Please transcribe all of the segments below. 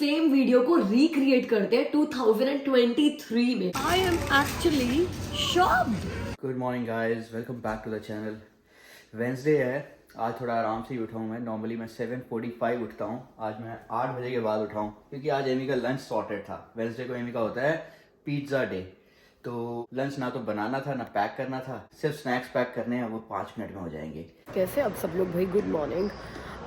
Same video को recreate करते हैं 2023 में। I am actually shocked. Good morning guys, welcome back to the channel. Wednesday है, आज थोड़ा आराम से ही उठा हूँ मैं। नॉर्मली मैं 7:45 उठता हूँ, आज मैं 8 बजे के बाद उठा हूँ क्योंकि आज एमी का लंच सॉर्टेड था। वेंसडे को एमी का होता है पिज्ज़ा डे, तो लंच ना तो बनाना था ना पैक करना था, सिर्फ स्नैक्स पैक करने हैं, वो 5 मिनट में हो जाएंगे। कैसे अब सब लोग भाई, गुड मॉर्निंग।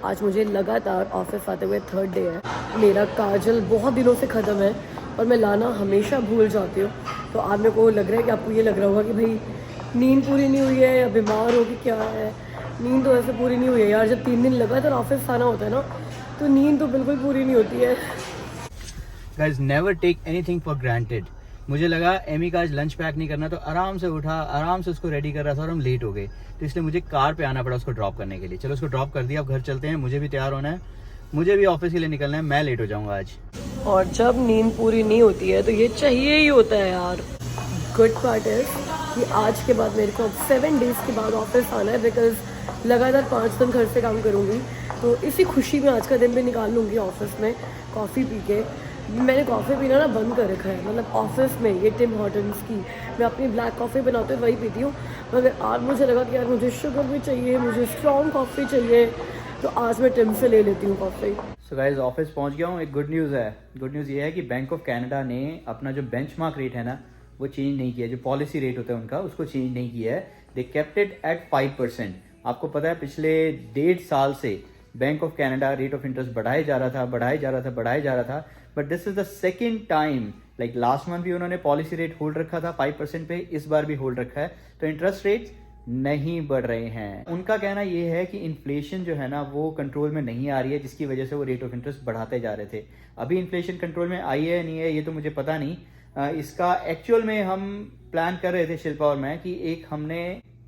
आज मुझे लगातार ऑफिस आते हुए 3rd डे है। मेरा काजल बहुत दिनों से ख़त्म है और मैं लाना हमेशा भूल जाती हूँ। तो आज मेरे को लग रहा है कि आपको ये लग रहा होगा कि भाई नींद पूरी नहीं हुई है या बीमार हो कि क्या है। नींद तो ऐसे पूरी नहीं हुई है यार। जब 3 दिन लगातार ऑफिस आना होता है ना, तो नींद तो बिल्कुल पूरी नहीं होती है। Guys, never take anything for granted. मुझे लगा एमी का आज लंच पैक नहीं करना, तो आराम से उठा, आराम से उसको रेडी कर रहा था और हम लेट हो गए, तो इसलिए मुझे कार पे आना पड़ा उसको ड्रॉप करने के लिए। चलो उसको ड्रॉप कर दिया, अब घर चलते हैं। मुझे भी तैयार होना है, मुझे भी ऑफिस के लिए निकलना है, मैं लेट हो जाऊंगा आज। और जब नींद पूरी नहीं होती है तो ये चाहिए ही होता है यार। गुड पार्ट है कि आज के बाद मेरे को अब 7 डेज के बाद ऑफिस आना है, बिकॉज लगातार 5 दिन घर से काम करूँगी। तो इसी खुशी में आज का दिन भी निकाल लूँगी ऑफिस में कॉफ़ी पी के। मैंने कॉफ़ी पीना ना बंद कर रखा है, मतलब ऑफिस में ये टिम हॉर्टन्स की मैं अपनी ब्लैक कॉफ़ी बनाते हुए वही पीती हूँ। मगर आज मुझे लगा कि यार मुझे शुगर भी चाहिए, मुझे स्ट्रॉन्ग कॉफ़ी चाहिए, तो आज मैं टिम से ले लेती हूँ कॉफ़ी। सो गाइस, ऑफिस पहुंच गया हूँ। एक गुड न्यूज़ है। गुड न्यूज़ ये है कि बैंक ऑफ कनाडा ने अपना जो बेंचमार्क रेट है ना, वो चेंज नहीं किया। जो पॉलिसी रेट होता है उनका, उसको चेंज नहीं किया है। They kept it at 5%। आपको पता है पिछले 1.5 साल से bank of Canada rate of interest बढ़ाए जा रहा था, but this is the second time. Like last month भी उन्होंने पॉलिसी रेट होल्ड रखा था 5% पे, इस बार भी होल्ड रखा है, तो इंटरेस्ट रेट नहीं बढ़ रहे हैं। उनका कहना यह है कि इन्फ्लेशन जो है ना वो कंट्रोल में नहीं आ रही है, जिसकी वजह से वो रेट ऑफ इंटरेस्ट बढ़ाते जा रहे थे। अभी इन्फ्लेशन कंट्रोल में आई है नहीं है ये तो मुझे पता नहीं। इसका एक्चुअल में हम प्लान कर रहे थे शिल्पा और मैं कि एक हमने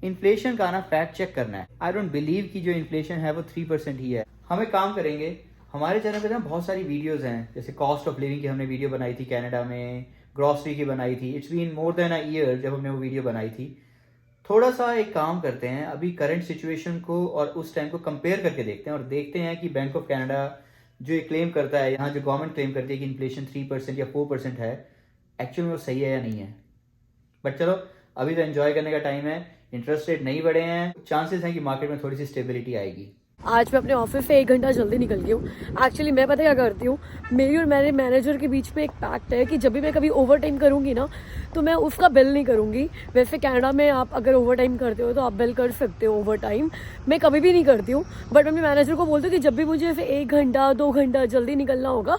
इन्फ्लेशन का ना फैक्ट चेक करना है। आई डोंट बिलीव कि जो इन्फ्लेशन है वो 3% ही है। हम एक काम करेंगे, हमारे चैनल पे ना बहुत सारी वीडियोस हैं, जैसे कॉस्ट ऑफ लिविंग की हमने वीडियो बनाई थी कनाडा में, ग्रॉसरी की बनाई थी। It's been more than a year जब हमने वो वीडियो बनाई थी। थोड़ा सा एक काम करते हैं, अभी करंट सिचुएशन को और उस टाइम को कंपेयर करके देखते हैं और देखते हैं कि बैंक ऑफ कनाडा जो ये क्लेम करता है, यहाँ जो गवर्नमेंट क्लेम करती है कि इन्फ्लेशन 3% या 4% है, एक्चुअल में वो सही है या नहीं है। बट चलो, अभी तो एंजॉय करने का टाइम है। इंटरेस्ट रेट नहीं बढ़े हैं, चांसेस हैं कि मार्केट में थोड़ी सी स्टेबिलिटी आएगी। आज मैं अपने ऑफिस से 1 घंटा जल्दी निकल गई हूँ। एक्चुअली मैं पता क्या करती हूँ, मेरी और मेरे मैनेजर के बीच में एक पैक्ट है कि जब भी मैं कभी ओवर टाइम करूँगी ना, तो मैं उसका बिल नहीं करूँगी। वैसे कनाडा में आप अगर ओवर टाइम करते हो तो आप बिल कर सकते हो ओवर टाइम, मैं कभी भी नहीं करती हूँ। बट मैं अपने मैनेजर को बोलती हूँ कि जब भी मुझे ऐसे 1 घंटा 2 घंटा जल्दी निकलना होगा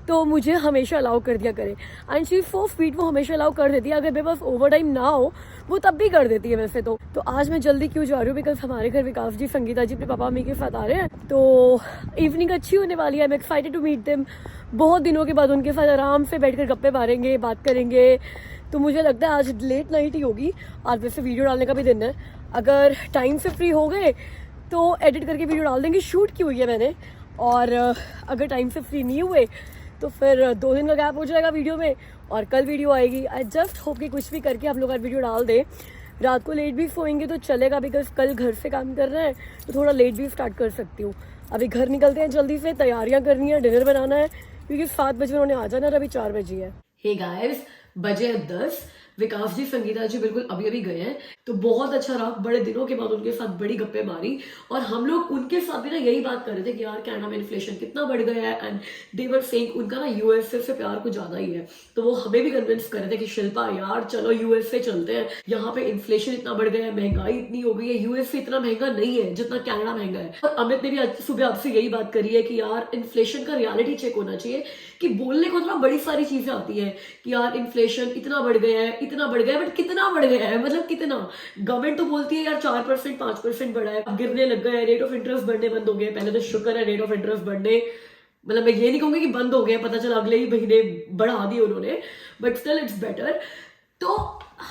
तो मुझे हमेशा अलाउ कर दिया करे। एंड शी फॉर स्वीट, वो हमेशा अलाउ कर देती है। अगर मेरे पास ओवर टाइम ना हो वो तब भी कर देती है वैसे तो। आज मैं जल्दी क्यों जा रही हूँ, बिकॉज हमारे घर विकास जी, संगीता जी अपने पापा मम्मी के साथ आ रहे हैं, तो इवनिंग अच्छी होने वाली है। I am excited to meet them. बहुत दिनों के बाद उनके साथ आराम से बैठकर गप्पे मारेंगे, बात करेंगे। तो मुझे लगता है आज लेट नाइट ही होगी। आज वैसे वीडियो डालने का भी दिन है, अगर टाइम से फ्री हो गए तो एडिट करके वीडियो डाल देंगे। शूट की हुई है मैंने, और अगर टाइम से फ्री नहीं हुए तो फिर 2 दिन का गैप हो जाएगा वीडियो में और कल वीडियो आएगी। आई जस्ट होप कि कुछ भी करके आप लोग आज वीडियो डाल दें। रात को लेट भी सोएंगे तो चलेगा, बिकॉज कल घर से काम कर रहे हैं तो थोड़ा लेट भी स्टार्ट कर सकती हूँ। अभी घर निकलते हैं जल्दी से, तैयारियां करनी है, डिनर बनाना है, क्योंकि 7 बजे उन्होंने आ जाना और अभी 4 बजे है। हे गाइस, बजे 10। विकास जी, संगीता जी बिल्कुल अभी अभी गए हैं, तो बहुत अच्छा रहा। बड़े दिनों के बाद उनके साथ बड़ी गप्पे मारी और हम लोग उनके साथ भी ना यही बात कर रहे थे कि यार कनाडा में इन्फ्लेशन कितना बढ़ गया है। एंड दे वर सेइंग उनका ना यूएसए से प्यार कुछ ज्यादा ही है, तो वो हमें भी कन्विंस कर रहे थे कि शिल्पा यार चलो यूएसए चलते हैं, यहाँ पे इन्फ्लेशन इतना बढ़ गया है, महंगाई इतनी हो गई है, यूएसए इतना महंगा नहीं है जितना कनाडा महंगा है। और अमित ने भी आज सुबह आपसे यही बात करी है कि यार इन्फ्लेशन का रियलिटी चेक होना चाहिए, कि बोलने को तो बड़ी सारी चीजें आती है कि यार इन्फ्लेशन इतना बढ़ गया है, इतना बढ़ गया है, बट कितना बढ़ गया है, मतलब कितना। गवर्नमेंट तो बोलती है यार 4% 5% बढ़ा है, गिरने लग गया है, रेट ऑफ इंटरेस्ट बढ़ने बंद हो गए। पहले तो शुक्र है रेट ऑफ इंटरेस्ट बढ़ने, मतलब मैं ये नहीं कहूंगी कि बंद हो गया, पता चला अगले ही महीने बढ़ा दिए उन्होंने, बट स्टिल इट्स बेटर। तो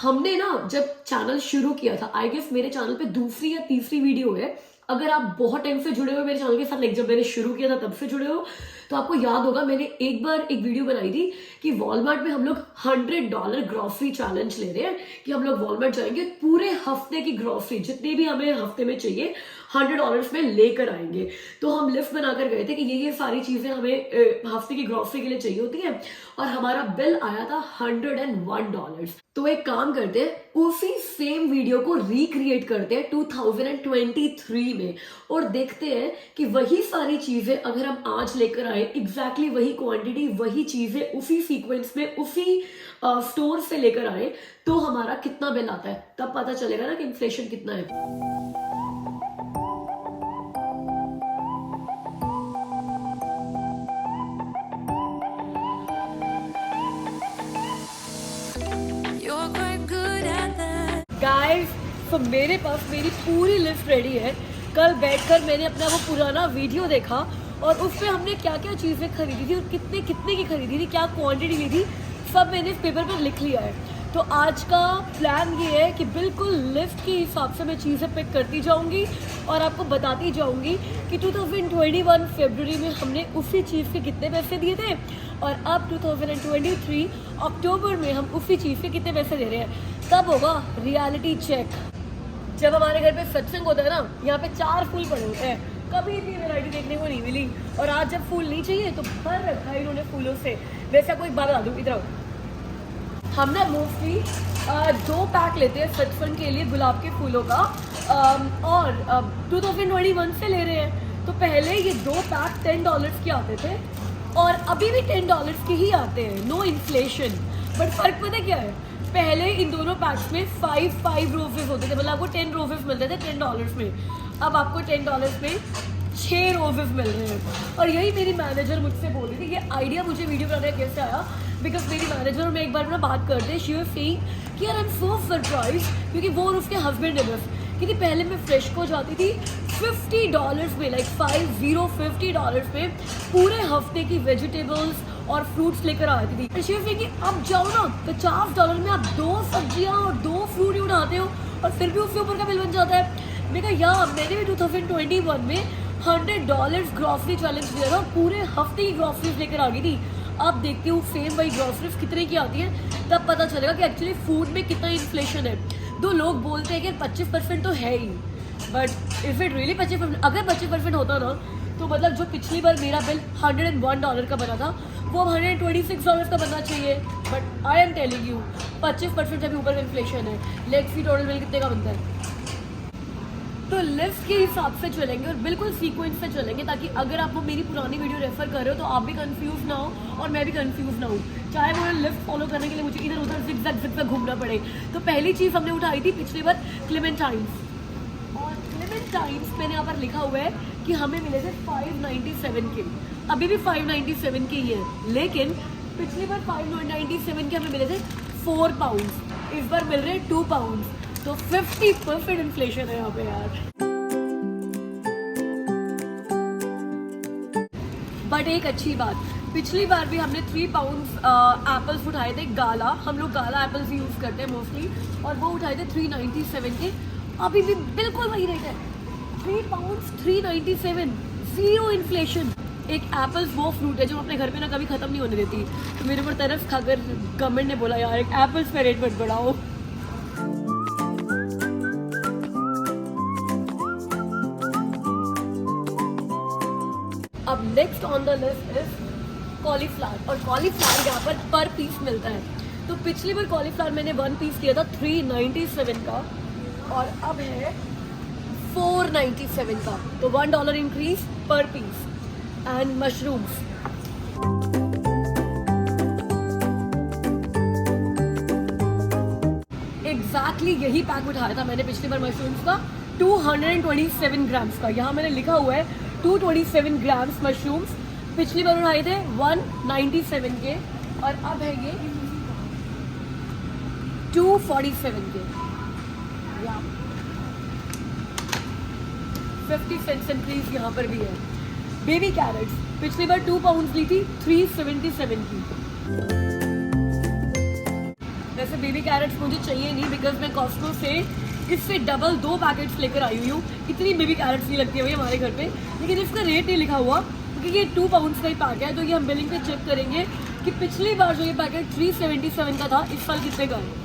हमने ना जब चैनल शुरू किया था, आई गेस मेरे चैनल पे 2री या 3री वीडियो है। अगर आप बहुत टाइम से जुड़े हो मेरे चैनल के साथ, लाइक जब मैंने शुरू किया था तब से जुड़े हो, तो आपको याद होगा मैंने एक बार एक वीडियो बनाई थी कि वॉलमार्ट में हम लोग $100 ग्रॉसरी चैलेंज ले रहे हैं कि हम लोग वॉलमार्ट जाएंगे, पूरे हफ्ते की ग्रॉसरी जितनी भी हमें हफ्ते में चाहिए $100 में लेकर आएंगे। तो हम लिस्ट बनाकर गए थे कि ये सारी चीजें हमें हफ्ते की ग्रॉसरी के लिए चाहिए होती है, और हमारा बिल आया था $101। तो एक काम करते हैं, उसी सेम वीडियो को रिक्रिएट करते हैं 2023 में और देखते हैं कि वही सारी चीजें अगर हम आज लेकर आए, एग्जैक्टली वही क्वांटिटी, वही चीजें उसी सीक्वेंस में, उसी स्टोर से लेकर आए, तो हमारा कितना बिल आता है। तब पता चलेगा ना कि इन्फ्लेशन कितना है। गाइस, तो मेरे पास मेरी पूरी लिस्ट रेडी है। कल बैठकर मैंने अपना वो पुराना वीडियो देखा और उसमें हमने क्या क्या चीज़ें खरीदी थी और कितने कितने की खरीदी थी, क्या क्वांटिटी ली थी, सब मैंने इस पेपर पर लिख लिया है। तो आज का प्लान ये है कि बिल्कुल लिस्ट के हिसाब से मैं चीज़ें पिक करती जाऊंगी और आपको बताती जाऊंगी कि 2021 फरवरी में हमने उसी चीज़ के कितने पैसे दिए थे और अब 2023 अक्टूबर में हम उसी चीज़ के कितने पैसे दे रहे हैं। तब होगा रियलिटी चेक। जब हमारे घर पे सत्संग होता है ना, यहाँ पे 4 फूल पड़े होते हैं, कभी इतनी वैरायटी देखने को नहीं मिली। और आज जब फूल नहीं चाहिए तो भर रखा है इन्होंने फूलों से। वैसे आपको एक बात बता दूँ, इधर हम ना मोस्टली 2 पैक लेते हैं सत्संग के लिए गुलाब के फूलों का, और 2021 से ले रहे हैं। तो पहले ये 2 पैक $10 के आते थे और अभी भी $10 के ही आते हैं, नो इन्फ्लेशन। बट फर्क पता क्या है, पहले इन दोनों पैक्स में 5 रोजेस होते थे, मतलब आपको 10 रोजेस मिलते थे $10 में। अब आपको $10 में 6 रोजेस मिल रहे हैं। और यही मेरी मैनेजर मुझसे बोल रही थी, ये आइडिया मुझे वीडियो बनाने कैसे आया, बिकॉज मेरी मैनेजर और मैं एक बार ना बात करते हैं, शी वाज सेइंग कि यार आई एम सो सरप्राइज, क्योंकि वो और उसके हस्बैंड है बस, क्योंकि पहले मैं फ्रेश को जाती थी $50 में, लाइक $50 में पूरे हफ्ते की वेजिटेबल्स और फ्रूट्स लेकर आती थी। शी वाज सेइंग कि अब जाओ ना $50 में आप 2 सब्जियां और 2 फ्रूट ही उठाते हो और फिर भी उसके ऊपर का बिल बन जाता है। मैंने कहा यार, मैंने भी 2021 में $100 ग्रॉसरी चैलेंज किया था और पूरे हफ्ते की ग्रॉसरीज लेकर आ गई थी। अब देखती हूँ सेम वही ग्रॉसरीज कितने की आती है, तब पता चलेगा कि एक्चुअली फूड में कितना इन्फ्लेशन है। 2 लोग बोलते हैं कि 25% तो है ही, बट इफ इट रियली 25%, अगर 25% होता ना तो मतलब जो पिछली बार मेरा बिल $101 का बना था वो अब $126 का बनना चाहिए। But I am telling you 25% से भी ऊपर का इन्फ्लेशन है। लेट्स सी टोटल बिल कितने का बनता है। तो लिस्ट के हिसाब से चलेंगे और बिल्कुल सीक्वेंस से चलेंगे, ताकि अगर आप वो मेरी पुरानी वीडियो रेफर कर रहे हो तो आप भी कंफ्यूज ना हो और मैं भी कंफ्यूज ना हूँ, चाहे वो लिस्ट फॉलो करने के लिए मुझे इधर उधर जिग घूमना पड़े। तो पहली चीज़ हमने उठाई थी पिछली बार क्लेमेंटाइन्स, और क्लेमेंटाइन्स मैंने यहाँ पर लिखा हुआ है कि हमें मिले थे 597 के, अभी भी 597 के ही है, लेकिन पिछली बार 597 के हमें मिले थे 4 पाउंड, इस बार मिल रहे हैं 2 पाउंड। तो 50% इन्फ्लेशन है यहाँ पे यार। बट एक अच्छी बात, पिछली बार भी हमने 3 पाउंड एप्पल्स उठाए थे, गाला, हम लोग गाला एप्पल्स यूज़ करते हैं मोस्टली, और वो उठाए थे 397 के। अभी भी बिल्कुल वही रेट है, 3 पाउंड 397, 0 इन्फ्लेशन। एक एप्पल्स वो फ्रूट है जो अपने घर पे ना कभी ख़त्म नहीं होने देती। तो मेरे ऊपर तरस खाकर गवर्नमेंट ने बोला यार एक एप्पल्स का रेट मत बढ़ाओ। अब next on the list is cauliflower, और कॉलीफ्लावर यहाँ पर पीस मिलता है। तो पिछली बार कॉलीफ्लावर मैंने 1 पीस दिया था 397 का, और अब है 497 का, तो $1 इंक्रीज पर पीस। एंड मशरूम्स, एग्जैक्टली यही पैक उठाया था मैंने पिछली बार मशरूम्स का, 227 ग्राम्स का। यहाँ मैंने लिखा हुआ है 227 ग्राम्स मशरूम्स। पिछली बार उठाए थे 197 के, और अब है ये 247 के। 50 सेंट्स इंक्रीज यहाँ पर भी है। बेबी कैरेट्स, पिछली बार 2 पाउंड ली थी, 377 की। वैसे बेबी कैरेट्स मुझे चाहिए नहीं, बिकॉज मैं कॉस्को से इससे डबल 2 पैकेट्स लेकर आई हुई हूँ। इतनी बेबी कैरेट्स नहीं लगती है भाई हमारे घर पे, लेकिन इसका रेट नहीं लिखा हुआ, क्योंकि ये 2 पाउंड्स का ही पैक है, तो ये हम बिलिंग पे चेक करेंगे कि पिछली बार जो ये पैकेट 377 का था, इस साल कितने का है।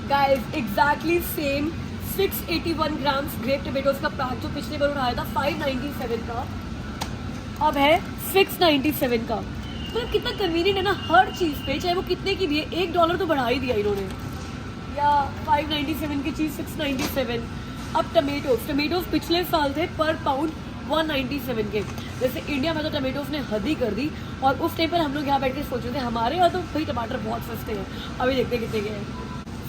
Guys exactly same 681 grams grape tomatoes का पैक जो पिछली बार उठाया था 597 का, अब है 697 का। मतलब कितना कन्वीनियंट है ना, हर चीज़ पे चाहे वो कितने की भी है, $1 तो बढ़ा ही दिया इन्होंने। या 597 की चीज़ 697। अब टमेटोज पिछले साल थे पर पाउंड 197 के। जैसे इंडिया में तो टमेटोज ने हद ही कर दी, और उस टाइम पर हम लोग यहाँ बैठ के सोच रहे थे हमारे यहाँ तो भाई टमाटर बहुत सस्ते हैं, अभी देखते कितने के हैं।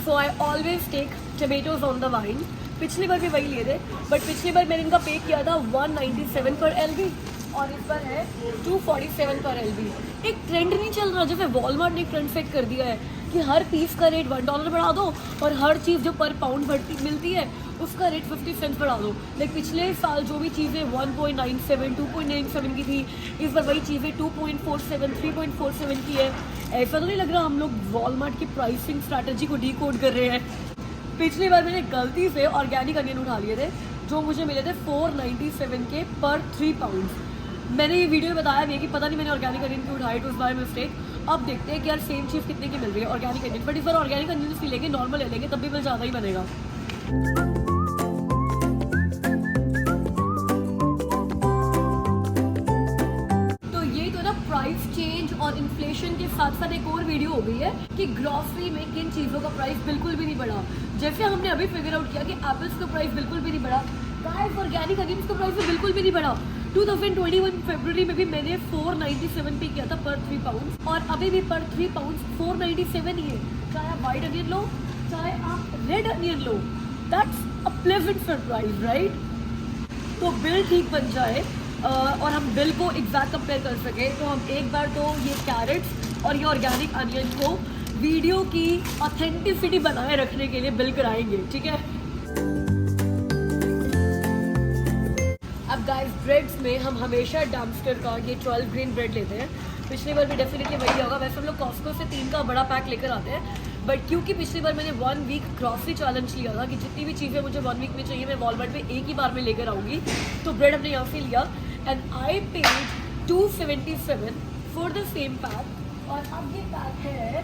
So I always take tomatoes on the vine. पिछली बार भी वही लिए थे, बट पिछली बार मैंने इनका पे किया था 197 पर LB, और इस पर है 247 पर LB। एक ट्रेंड नहीं चल रहा, जैसे वॉलमार्ट ने एक ट्रेंड सेट कर दिया है कि हर पीस का रेट $1 बढ़ा दो, और हर चीज़ जो पर पाउंड मिलती है उसका रेट 50 सेंट बढ़ा दो। लाइक पिछले साल जो भी चीज़ें 1.97, 2.97 की थी, इस बार वही चीज़ें 2.47, 3.47 की है। ऐसा तो नहीं लग रहा हम लोग वॉलमार्ट की प्राइसिंग स्ट्रैटेजी को डीकोड कर रहे हैं। पिछली बार मैंने गलती से ऑर्गेनिक अनियन उठा लिए थे, जो मुझे मिले थे 497 के पर 3 पाउंड। मैंने ये वीडियो में बताया भी है कि पता नहीं मैंने ऑर्गेनिक अनियन क्यों उठाया, इट वाज बाय मिस्टेक। अब देखते हैं कि यार सेम चीज़ कितने की मिल रही है ऑर्गेनिक अनियन, बट इस बार ऑर्गेनिक अनियन भी लेंगे, नॉर्मल ले लेंगे, तब भी बिल ज़्यादा ही बनेगा। तो ये तो ना प्राइस चेंज और इन्फ्लेशन के साथ साथ एक और वीडियो हो गई है कि ग्रॉसरी में किन चीज़ों का प्राइस बिल्कुल भी नहीं बढ़ा। जैसे हमने अभी फिगर आउट किया कि एप्पल्स का प्राइस बिल्कुल भी नहीं बढ़ा, गाइस ऑर्गेनिक अनियंस का प्राइस भी बिल्कुल भी नहीं बढ़ा। 2021 फरवरी में भी मैंने 497 पे किया था पर 3 पाउंड, और अभी भी पर 3 पाउंड 497 ही है। चाहे आप वाइट अनियन लो, चाहे आप red onion low, that's a pleasant surprise, right. तो बिल ठीक बन जाए और हम बिल को एग्जैक्ट कंपेयर कर सके, तो हम एक बार तो ये कैरेट्स और ये ऑर्गेनिक अनियन को वीडियो की ऑथेंटिसिटी बनाए रखने के लिए बिल कराएंगे, ठीक है। अब गाइस ब्रेड्स में हम हमेशा डैम्स्टर का ये 12 ग्रेन ब्रेड लेते हैं। पिछली बार भी डेफिनेटली वही होगा। वैसे हम लोग कॉस्को से 3 का बड़ा पैक लेकर आते हैं, बट क्योंकि पिछली बार मैंने 1 वीक ग्रॉसरी चैलेंज लिया था कि जितनी भी चीज़ें मुझे 1 वीक में चाहिए मैं वॉलमार्ट में एक ही बार में लेकर आऊँगी, तो ब्रेड हमने यहाँ से लिया and I paid 277 for the same pack, और अब ये पैक है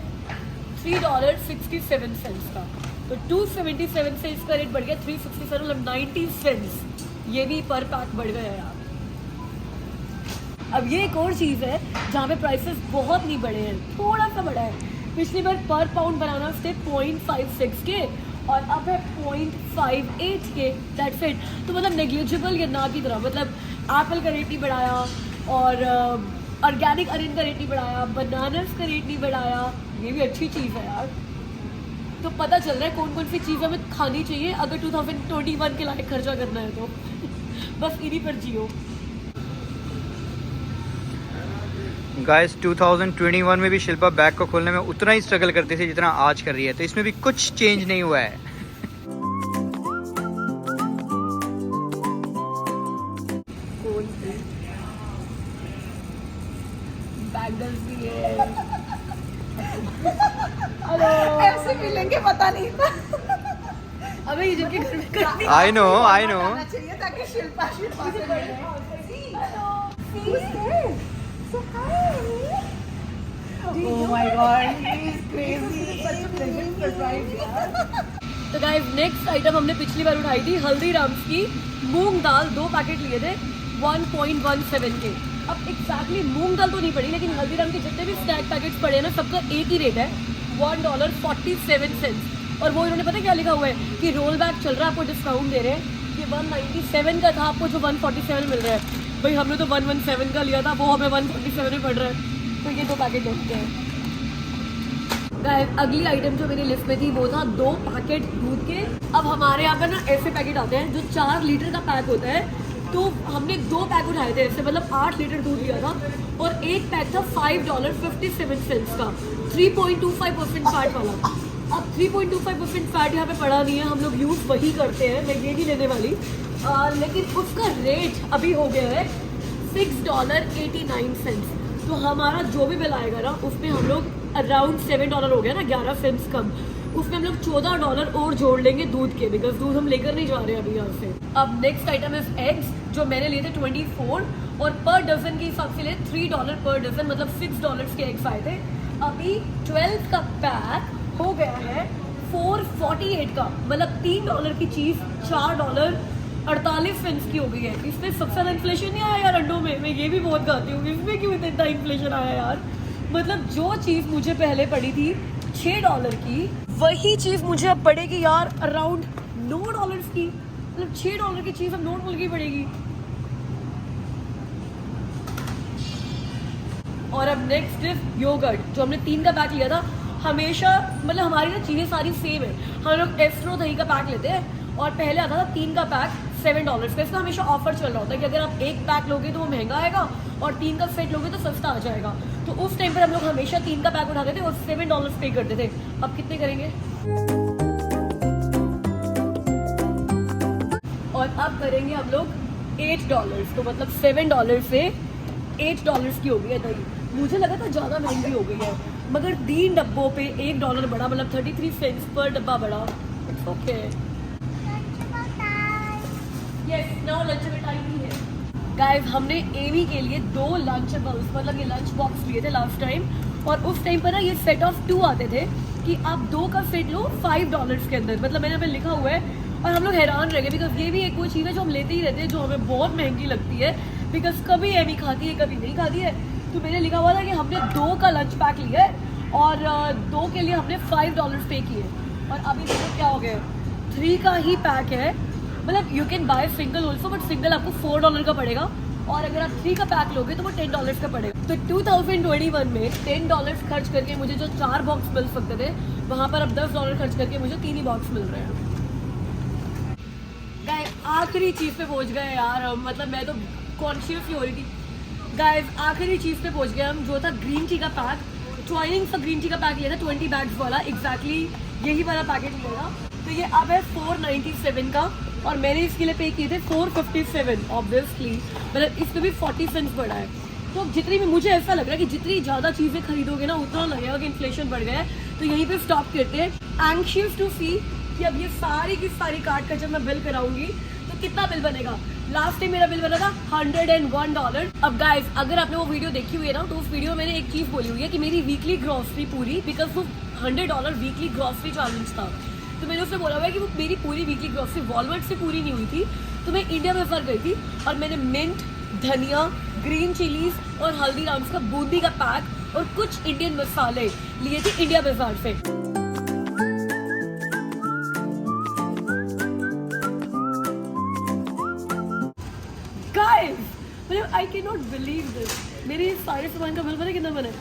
$3.67 का। तो 277 से इसका रेट बढ़ गया 367, मतलब 90 सेंट्स ये भी पर पैक बढ़ गया यार। अब ये एक और चीज़ है जहाँ पे प्राइसेस बहुत नहीं बढ़े हैं, थोड़ा सा बढ़ा है। पिछली बार पर पाउंड बनाना थे 0.56 के, और अब है 0.58 के, दैट्स इट। तो मतलब नेग्लिजिबल या ना की तरह, मतलब एप्पल का रेट नहीं बढ़ाया, और ऑर्गेनिक अनियन का रेट नहीं बढ़ाया, बनानास का रेट नहीं बढ़ाया। ये भी अच्छी चीज़ है यार। तो पता चल रहा है कौन कौन सी चीज़ें हमें खानी चाहिए अगर 2021 के लायक खर्चा करना है तो बस इन्हीं पर जियो। गाइस 2021 में भी शिल्पा बैग को खोलने में उतना ही स्ट्रगल करती थी जितना आज कर रही है, तो इसमें भी कुछ चेंज नहीं हुआ है। बैंगल्स भी है। ऐसे मिलेंगे पता नहीं था। अबे ये जिनके घर में करती आई नो चाहिए ताकि शिल्पा से मिले। Oh my God, he is crazy. Such a pleasant surprise, यार। तो गाइस नेक्स्ट आइटम हमने पिछली बार उठाई थी हल्दीराम्स की मूंग दाल, 2 पैकेट लिए थे 1.17 के। अब एग्जैक्टली मूंग दाल तो नहीं पड़ी, लेकिन हल्दीराम के जितने भी स्नैक पैकेट्स पड़े हैं ना, सबका एक ही रेट है $1.47। और वो इन्होंने पता क्या लिखा हुआ है कि रोल बैक चल रहा है, आपको डिस्काउंट दे रहे हैं। ये 197 का था, आपको जो 147 मिल रहा है। भाई हमने तो 117 का लिया था, वो हमें 147 में पड़ रहा है। तो ये 2 पैकेट देखते हैं। गाइस अगली आइटम जो मेरी लिस्ट में थी वो था 2 पैकेट दूध के। अब हमारे यहाँ पर ना ऐसे पैकेट आते हैं जो 4 लीटर का पैक होता है, तो हमने 2 पैक उठाए थे ऐसे, मतलब 8 लीटर दूध लिया था, और एक पैक था $5.57 का, 3.25% फैट वाला। अब 3.25% फैट यहाँ पे पड़ा नहीं है, हम लोग यूज़ वही करते हैं, मैं ये नहीं लेने वाली, लेकिन उसका रेट अभी हो गया है $6.89। तो हमारा जो भी बिल आएगा ना उसमें हम लोग अराउंड $7 हो गया ना, 11 सेंट्स कम। उसमें हम लोग $14 और जोड़ लेंगे दूध के, बिकॉज दूध हम लेकर नहीं जा रहे हैं अभी यहाँ से। अब नेक्स्ट आइटम इज एग्स, जो मैंने लिए थे 24 और पर डजन के हिसाब से लिए $3 पर डजन, मतलब $6 के एग्स आए थे। अभी 12 का पैक हो गया है 448 का, मतलब $3 की चीज़ $4.48 की हो गई है। इसमें सबसे ज़्यादा इन्फ्लेशन नहीं आया यार अंडों में, मैं ये भी बहुत खाती हूँ, इसमें क्यों इतना इन्फ्लेशन आया यार। मतलब जो चीज़ मुझे पहले पड़ी थी $6 की, वही चीज़ मुझे अब पड़ेगी यार अराउंड $9 की, मतलब $6 की चीज़ अब $9 की पड़ेगी। और अब नेक्स्ट इज योगर्ट, जो हमने 3 का पैक लिया था। हमेशा मतलब हमारी ना चीज़ें सारी सेम है, हम लोग एस्ट्रो दही का पैक लेते हैं और पहले आता था 3 का पैक $7 का। इसका हमेशा ऑफर चल रहा होता है कि अगर आप 1 पैक लोगे तो वो महंगा आएगा और 3 का सेट लोगे तो सस्ता आ जाएगा। तो उस टाइम पर हम लोग हमेशा 3 का पैक उठाते थे और $7 पे करते थे। अब कितने करेंगे? और अब करेंगे हम लोग $8, तो मतलब $7 से $8 की हो गई है दही। मुझे लगा था ज़्यादा महंगी हो गई है, मगर 3 डब्बों पे $1 बढ़ा, मतलब 33 सेंट्स पर डब्बा बढ़ा। It's okay. Yes, now lunchable time ही है गाइस। हमने एमी के लिए 2 लंचेबल्स, मतलब ये लंच बॉक्स लिए थे लास्ट टाइम, और उस टाइम पर ना ये सेट ऑफ 2 आते थे कि आप 2 का सेट लो $5 के अंदर, मतलब मैंने लिखा हुआ है। और हम लोग हैरान रह गए, बिकॉज ये भी एक वो चीज़ है जो हम लेते ही रहते हैं, जो हमें बहुत महंगी लगती है, बिकॉज कभी एमी खाती है कभी नहीं खाती है। तो मैंने लिखा हुआ था कि हमने 2 का लंच पैक लिया है और 2 के लिए हमने $5 पे किए। और अभी देखो क्या हो गया, 3 का ही पैक है, मतलब you can by single also, but single आपको $4 का पड़ेगा, और अगर आप 3 का पैक लोगे तो वो $10 का पड़ेगा। तो 2021 में $10 खर्च करके मुझे जो 4 बॉक्स मिल सकते थे, वहाँ पर अब $10 खर्च करके मुझे 3 ही बॉक्स मिल रहे हैं। गाइस आखिरी चीज़ पे पहुँच गए यार, मतलब मैं तो कॉन्शियस ही हो रही थी। गाइस आखिरी चीज़ पे पहुँच गए हम, जो था ग्रीन टी का पैक। ट्वाइनिंग्स का ग्रीन टी का पैक लिया था 20 बैग्स वाला, एग्जैक्टली यही वाला पैकेट लिया था। तो ये अब है 497 का, और मैंने इसके लिए पे किए थे 457 ऑब्वियसली, मतलब इस पर भी 40 सेंट्स बढ़ा है। तो जितनी भी, मुझे ऐसा लग रहा है कि जितनी ज़्यादा चीज़ें खरीदोगे ना उतना लगेगा कि इन्फ्लेशन बढ़ गया है। तो यहीं पे स्टॉप करते हैं, एंग्शियस टू सी कि अब ये सारी की सारी काट कर जब मैं बिल कराऊंगी तो कितना बिल बनेगा। लास्ट टाइम मेरा बिल बना था $101। अब गाइस अगर आपने वो वीडियो देखी हुई है ना, तो उस वीडियो में मैंने एक चीज़ बोली हुई है कि मेरी वीकली ग्रॉसरी पूरी, बिकॉज वो $100 वीकली ग्रॉसरी चैलेंज था, तो मैंने उससे बोला हुआ है कि वो मेरी पूरी वीकली ग्रॉसरी वॉलमार्ट से पूरी नहीं हुई थी। तो मैं इंडिया बाजार गई थी और मैंने मिंट, धनिया, ग्रीन चिलीज और हल्दीराम्स का बूंदी का पैक और कुछ इंडियन मसाले लिए थे इंडिया बाजार से। गाइस मतलब I can not believe this, मेरे सारे सामान का बिल बना कितना बना है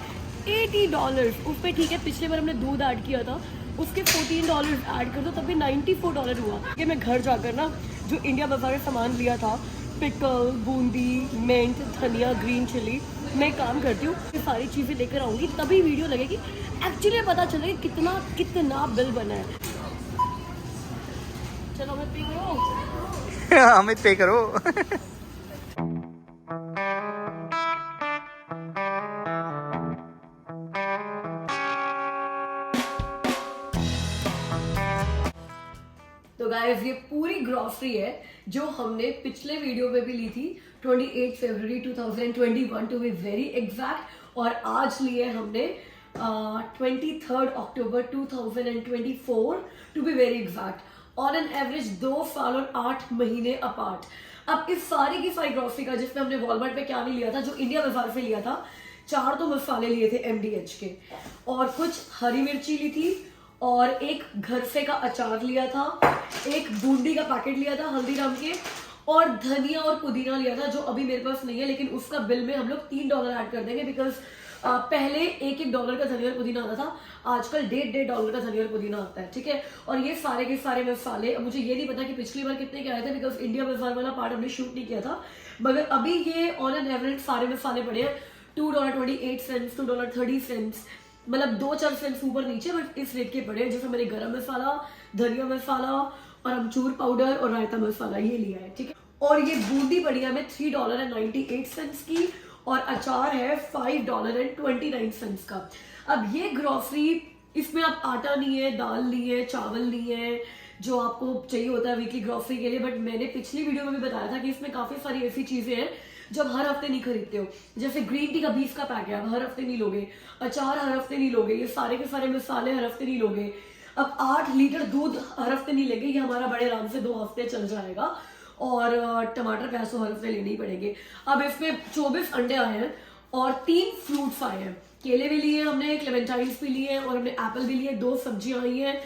$80। उस पर ठीक है, पिछले बार हमने दूध ऐड किया था, उसके $14 ऐड कर दो तब भी $94 हुआ। कि मैं घर जाकर ना जो इंडिया बाजार से सामान लिया था, पिकल, बूंदी, मिंट, धनिया, ग्रीन चिली, मैं काम करती हूँ ये सारी चीज़ें लेकर आऊँगी, तभी वीडियो लगेगी, एक्चुअली पता चलेगा कितना कितना बिल बना है। चलो अमित पे करो। अमित पे करो। तो गाइस ये पूरी ग्रॉसरी है जो हमने पिछले वीडियो में भी ली थी 28 फरवरी 2021 टू बी वेरी एग्जैक्ट, और आज लिए हमने 23 अक्टूबर 2024 to be very exact, on an average 2 साल और 8 महीने अपार्ट। अब इस सारी की सारी ग्रॉसरी का, जिसमें हमने वॉलमार्ट पे क्या नहीं लिया था, जो इंडिया बाजार से लिया था, 4 तो मसाले लिए थे MDH के, और कुछ हरी मिर्ची ली थी, और एक घर से का अचार लिया था, एक बूंदी का पैकेट लिया था हल्दीराम के, और धनिया और पुदीना लिया था जो अभी मेरे पास नहीं है, लेकिन उसका बिल में हम लोग $3 ऐड कर देंगे, बिकॉज पहले $1 का धनिया और पुदीना आता था, आजकल $1.5 का धनिया और पुदीना आता है, ठीक है। और ये सारे के सारे मसाले, मुझे ये नहीं पता कि पिछली बार कितने के आए थे, बिकॉज इंडिया बाजार वाला पार्ट हमने शूट नहीं किया था, मगर अभी ये ऑन एन एवरेज सारे मसाले पड़े हैं $2.28, $2.30, मतलब 2-4 सेंट्स ऊपर नीचे, बट इस रेट के पड़े हैं। जैसे मैंने गरम मसाला, धनिया मसाला और अमचूर पाउडर और रायता मसाला ये लिया है, ठीक है। और ये बूंदी पड़ी है हमें $3.98 की, और अचार है $5.29 का। अब ये ग्रॉसरी इसमें आप आटा नहीं है, दाल नहीं है, चावल नहीं है जो आपको चाहिए होता है वीकली ग्रोसरी के लिए। बट मैंने पिछली वीडियो में भी बताया था कि इसमें काफी सारी ऐसी चीजें हैं जो आप हर हफ्ते नहीं खरीदते हो। जैसे ग्रीन टी का 20 का पैक है, आप हर हफ्ते नहीं लोगे। अचार हर हफ्ते नहीं लोगे। ये सारे के सारे मसाले हर हफ्ते नहीं लोगे। अब 8 लीटर दूध हर हफ्ते नहीं लेंगे, ये हमारा बड़े आराम से 2 हफ्ते चल जाएगा। और टमाटर प्याज हर हफ्ते लेने ही पड़ेंगे। अब इसमें 24 अंडे आए हैं और 3 फ्रूट्स आए हैं। केले भी लिए हमने, क्लेमेंटाइन्स भी लिए और हमने एप्पल भी लिए, 2 सब्जियां आई हैं,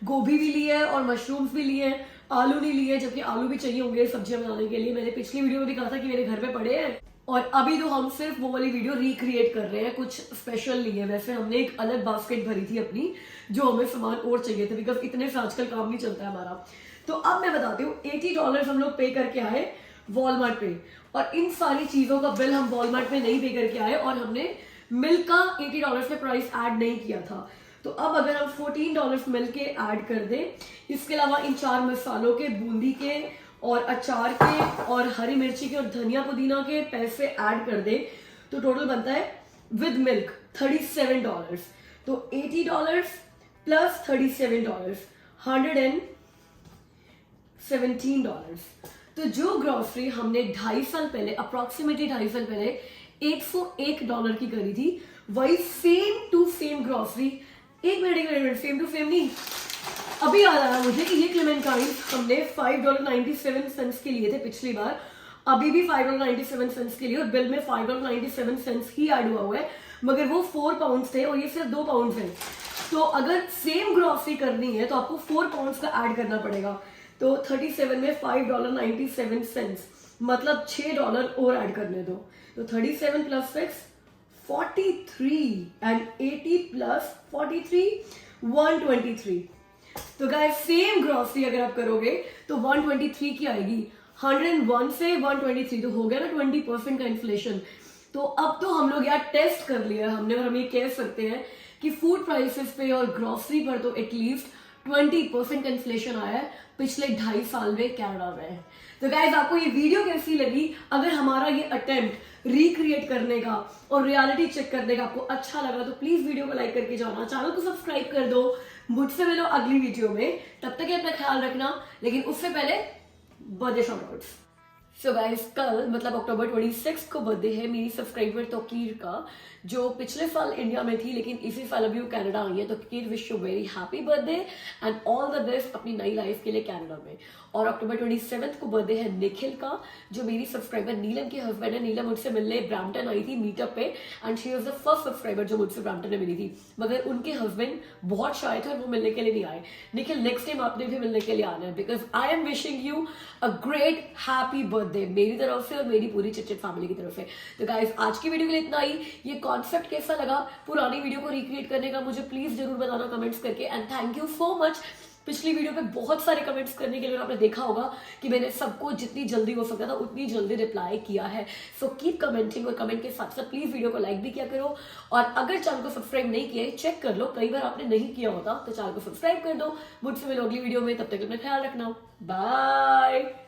गोभी भी ली है और मशरूम्स भी लिए हैं। आलू नहीं लिए, जबकि आलू भी चाहिए होंगे सब्जियां बनाने के लिए। मैंने पिछली वीडियो में भी कहा था कि मेरे घर पे पड़े हैं। और अभी तो हम सिर्फ वो वाली वीडियो रिक्रिएट कर रहे हैं, कुछ स्पेशल नहीं है। वैसे हमने एक अलग बास्केट भरी थी अपनी, जो हमें सामान और चाहिए थे, बिकॉज इतने से आजकल काम नहीं चलता है हमारा। तो अब मैं बताती हूँ, $80 हम लोग पे करके आए वॉलमार्ट पे, और इन सारी चीजों का बिल हम वॉलमार्ट पे नहीं पे करके आए, और हमने मिल्क का $80 पे प्राइस ऐड नहीं किया था। तो अब अगर हम $14 मिल्क के ऐड कर दें, इसके अलावा इन 4 मसालों के, बूंदी के और अचार के और हरी मिर्ची के और धनिया पुदीना के पैसे ऐड कर दें, तो टोटल बनता है विद मिल्क $37। तो $80 प्लस $37, $117। तो जो ग्रोसरी हमने 2.5 साल पहले, अप्रोक्सीमेटली 2.5 साल पहले $101 की करी थी, वही सेम टू सेम ग्रोसरी, एक मिनट, सेम टू सेम नहीं, अभी याद आया मुझे कि ये क्लेमेंटाइन्स हमने $5.97 के लिए थे पिछली बार, अभी भी $5.97 के लिए, और बिल में $5.97 ही ऐड हुआ है, मगर वो 4 पाउंड्स थे और ये सिर्फ 2 पाउंड्स है। तो अगर सेम ग्रोसरी करनी है तो आपको 4 पाउंड्स का ऐड करना पड़ेगा। तो 37 में $5.97, मतलब $6 और ऐड करने दो। तो 37 प्लस 6 43 एंड 80 प्लस 43 123। तो गाइस सेम ग्रोसरी अगर आप करोगे तो 123 की आएगी। 101 से 123 तो हो गया ना 20% का इन्फ्लेशन। तो अब तो हम लोग यार टेस्ट कर लिया हमने, और हम ये कह सकते हैं कि फूड प्राइसेस पे और ग्रोसरी पर तो एटलीस्ट 20% का इन्फ्लेशन आया है पिछले 2.5 साल में कनाडा में। तो गाइज आपको ये वीडियो कैसी लगी? अगर हमारा ये अटेम्प्ट रिक्रिएट करने का और रियलिटी चेक करने का आपको अच्छा लगा तो प्लीज वीडियो को लाइक करके जाना, चैनल को सब्सक्राइब कर दो। मुझसे मिलो अगली वीडियो में, तब तक अपना ख्याल रखना। लेकिन उससे पहले बर्थडे शॉर्टकट्स। सो गाइस कल मतलब अक्टूबर 26 को बर्थडे है मेरी सब्सक्राइबर तोकीर का, जो पिछले साल इंडिया में थी लेकिन इसी साल अभी वो कनाडा आई है। तो Toqeer wish you very happy birthday and all the best अपनी नई लाइफ के लिए कनाडा में। और अक्टूबर 27 को बर्थडे है निखिल का, जो मेरी सब्सक्राइबर नीलम के हस्बैंड है। नीलम मुझसे मिलने ब्रैम्पटन आई थी मीटअप पे, and she was the first subscriber जो मुझसे ब्रैम्पटन में मिली थी, मगर उनके हस्बैंड बहुत शाय थे और वो मिलने के लिए नहीं आए। निखिल नेक्स्ट टाइम आपने भी मिलने के लिए आना है, because I am wishing you a great happy birthday मेरी तरफ से और मेरी पूरी चिटचिट फैमिली की तरफ से। तो गाइस आज की वीडियो के लिए इतना ही। ये कॉन्सेप्ट कैसा लगा पुरानी वीडियो को रिक्रिएट करने का मुझे प्लीज जरूर बताना कमेंट्स करके, and thank you so much पिछली वीडियो पे बहुत सारे कमेंट्स करने के लिए। आपने देखा होगा कि मैंने सबको जितनी जल्दी हो सकता था उतनी जल्दी रिप्लाई किया है। सो कीप कमेंटिंग, और कमेंट के साथ साथ प्लीज वीडियो को लाइक भी किया करो। और अगर चैनल को सब्सक्राइब नहीं किया है चेक कर लो, कई बार आपने नहीं किया होता, तो चैनल को सब्सक्राइब कर दो। मुझसे मिलो अगली वीडियो में, तब तक अपना ख्याल रखना, बाय।